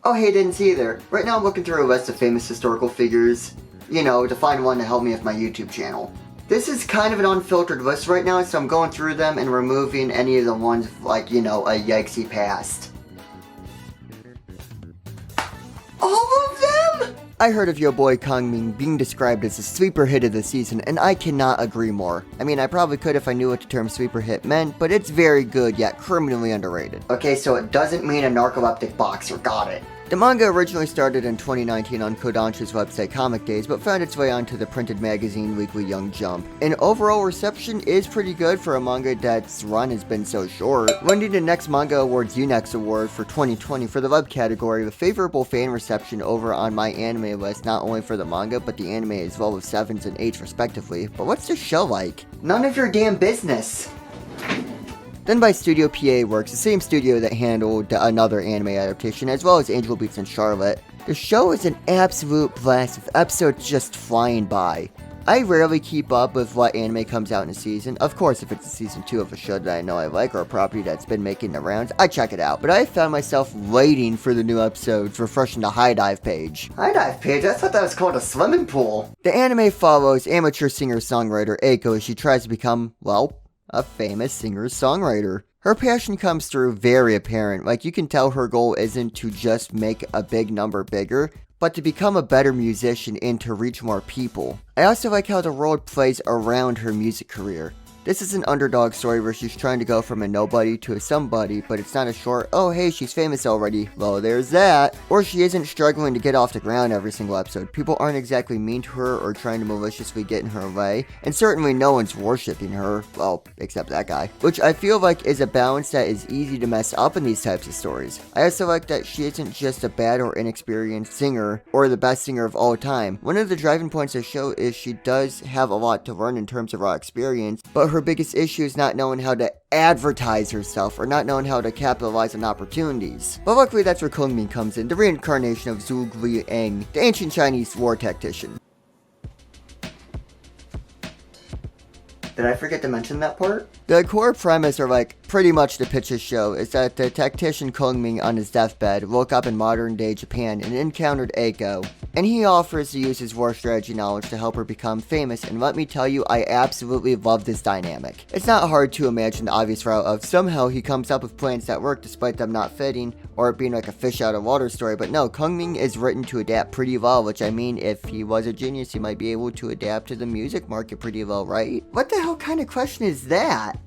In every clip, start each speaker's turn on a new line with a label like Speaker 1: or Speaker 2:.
Speaker 1: Oh hey, didn't see either. Right now I'm looking through a list of famous historical figures, to find one to help me with my YouTube channel. This is kind of an unfiltered list right now, so I'm going through them and removing any of the ones like, a yikesy past. All of them?! I heard of your boy Kongming being described as a sleeper hit of the season, and I cannot agree more. I mean, I probably could if I knew what the term sleeper hit meant, but it's very good yet criminally underrated. Okay, so it doesn't mean a narcoleptic boxer, got it. The manga originally started in 2019 on Kodansha's website Comic Days, but found its way onto the printed magazine Weekly Young Jump. And overall reception is pretty good for a manga that's run has been so short. Winning the Next Manga Awards UNEX Award for 2020 for the web category with favorable fan reception over on my anime list, not only for the manga, but the anime as well with 7s and 8s respectively. But what's the show like? None of your damn business. Done by Studio PA Works, the same studio that handled another anime adaptation, as well as Angel Beats and Charlotte. The show is an absolute blast with episodes just flying by. I rarely keep up with what anime comes out in a season. Of course, if it's a season 2 of a show that I know I like or a property that's been making the rounds, I check it out. But I found myself waiting for the new episodes, refreshing the High Dive page. High Dive page? I thought that was called a swimming pool. The anime follows amateur singer-songwriter Eiko as she tries to become, well, a famous singer-songwriter. Her passion comes through very apparent, like you can tell her goal isn't to just make a big number bigger, but to become a better musician and to reach more people. I also like how the world plays around her music career. This is an underdog story where she's trying to go from a nobody to a somebody, but it's not a short, oh hey, she's famous already, well there's that. Or she isn't struggling to get off the ground every single episode. People aren't exactly mean to her or trying to maliciously get in her way, and certainly no one's worshipping her, well, except that guy. Which I feel like is a balance that is easy to mess up in these types of stories. I also like that she isn't just a bad or inexperienced singer, or the best singer of all time. One of the driving points of the show is she does have a lot to learn in terms of raw experience, but her biggest issue is not knowing how to advertise herself or not knowing how to capitalize on opportunities. But luckily that's where Kongming comes in, the reincarnation of Zhu Liang, the ancient Chinese war tactician. Did I forget to mention that part? The core premise, or like pretty much the pitch of the show, is that the tactician Kongming on his deathbed woke up in modern day Japan and encountered Eiko, and he offers to use his war strategy knowledge to help her become famous, and let me tell you, I absolutely love this dynamic. It's not hard to imagine the obvious route of somehow he comes up with plans that work despite them not fitting, or it being like a fish out of water story, but no, Kongming is written to adapt pretty well, which I mean, if he was a genius, he might be able to adapt to the music market pretty well, right? What the hell kind of question is that?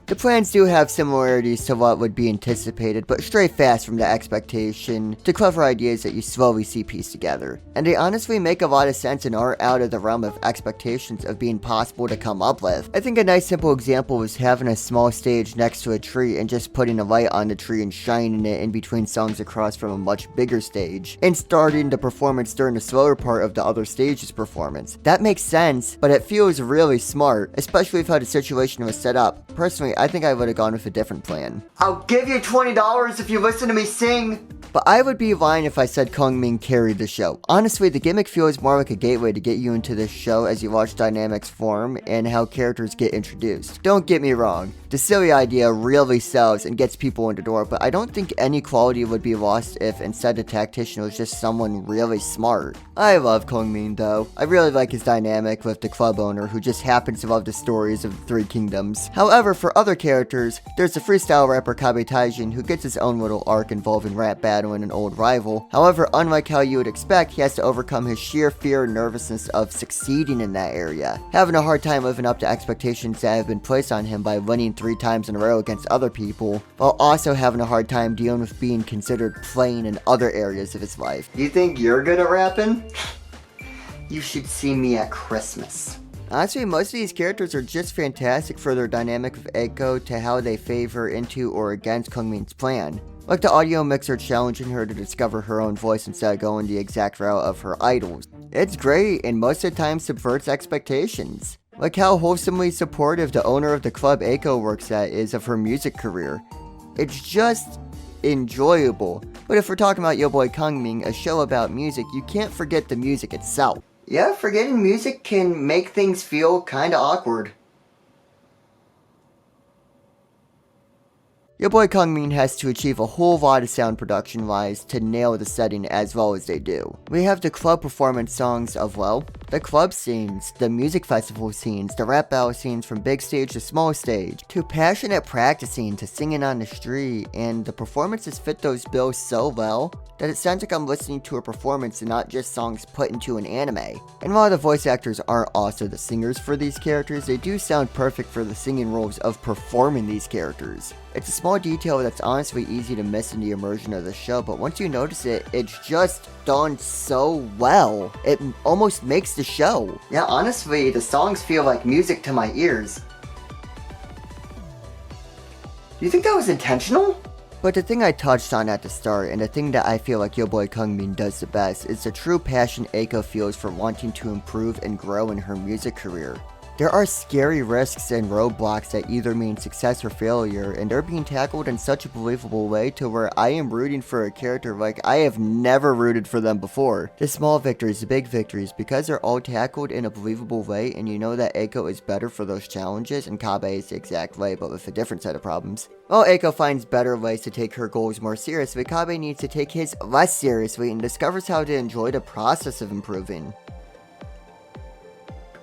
Speaker 1: The plans do have similarities to what would be anticipated, but stray fast from the expectation to clever ideas that you slowly see pieced together. And they honestly make a lot of sense and are out of the realm of expectations of being possible to come up with. I think a nice simple example was having a small stage next to a tree and just putting a light on the tree and shining it in between songs across from a much bigger stage, and starting the performance during the slower part of the other stage's performance. That makes sense, but it feels really smart, especially with how the situation was set up. Personally, I think I would have gone with a different plan. I'll give you $20 if you listen to me sing! But I would be lying if I said Kongming carried the show. Honestly, the gimmick feels more like a gateway to get you into this show as you watch dynamics form and how characters get introduced. Don't get me wrong, the silly idea really sells and gets people in the door, but I don't think any quality would be lost if instead the tactician was just someone really smart. I love Kongming though. I really like his dynamic with the club owner who just happens to love the stories of the Three Kingdoms. However, for other characters, there's the freestyle rapper Kabe Taijin who gets his own little arc involving rap battling an old rival. However, unlike how you would expect, he has to overcome his sheer fear and nervousness of succeeding in that area, having a hard time living up to expectations that have been placed on him by winning 3 times in a row against other people, while also having a hard time dealing with being considered plain in other areas of his life. You think you're good at rapping? You should see me at Christmas. Honestly, most of these characters are just fantastic for their dynamic with Eiko to how they favor into or against Kongming's plan. Like the audio mixer challenging her to discover her own voice instead of going the exact route of her idols. It's great and most of the time subverts expectations. Like how wholesomely supportive the owner of the club Eiko works at is of her music career. It's just enjoyable. But if we're talking about Yo Boy Kongming, a show about music, you can't forget the music itself. Yeah, forgetting music can make things feel kinda awkward. Your boy Kongming has to achieve a whole lot of sound production wise to nail the setting as well as they do. We have the club performance songs of, well, the club scenes, the music festival scenes, the rap battle scenes from big stage to small stage, to passionate practicing to singing on the street, and the performances fit those bills so well that it sounds like I'm listening to a performance and not just songs put into an anime. And while the voice actors aren't also the singers for these characters, they do sound perfect for the singing roles of performing these characters. It's a small detail that's honestly easy to miss in the immersion of the show, but once you notice it, it's just done so well. It almost makes the show. Yeah, honestly, the songs feel like music to my ears. Do you think that was intentional? But the thing I touched on at the start, and the thing that I feel like your boy Kongming does the best, is the true passion Eiko feels for wanting to improve and grow in her music career. There are scary risks and roadblocks that either mean success or failure, and they're being tackled in such a believable way to where I am rooting for a character like I have never rooted for them before. The small victories, the big victories, because they're all tackled in a believable way, and you know that Eiko is better for those challenges, and Kabe is the exact way, but with a different set of problems. While Eiko finds better ways to take her goals more seriously, Kabe needs to take his less seriously and discovers how to enjoy the process of improving.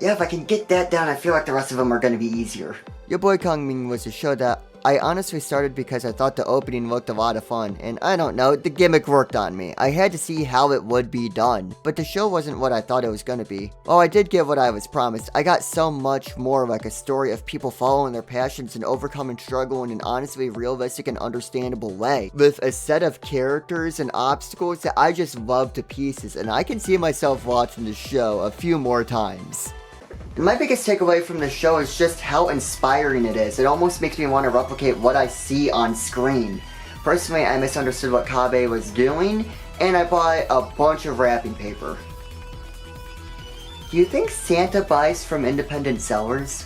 Speaker 1: Yeah, if I can get that down, I feel like the rest of them are gonna be easier. Your boy Kongming was a show that I honestly started because I thought the opening looked a lot of fun, and I don't know, the gimmick worked on me. I had to see how it would be done, but the show wasn't what I thought it was gonna be. While I did get what I was promised, I got so much more like a story of people following their passions and overcoming struggle in an honestly realistic and understandable way, with a set of characters and obstacles that I just love to pieces, and I can see myself watching the show a few more times. My biggest takeaway from the show is just how inspiring it is. It almost makes me want to replicate what I see on screen. Personally, I misunderstood what Kabe was doing, and I bought a bunch of wrapping paper. Do you think Santa buys from independent sellers?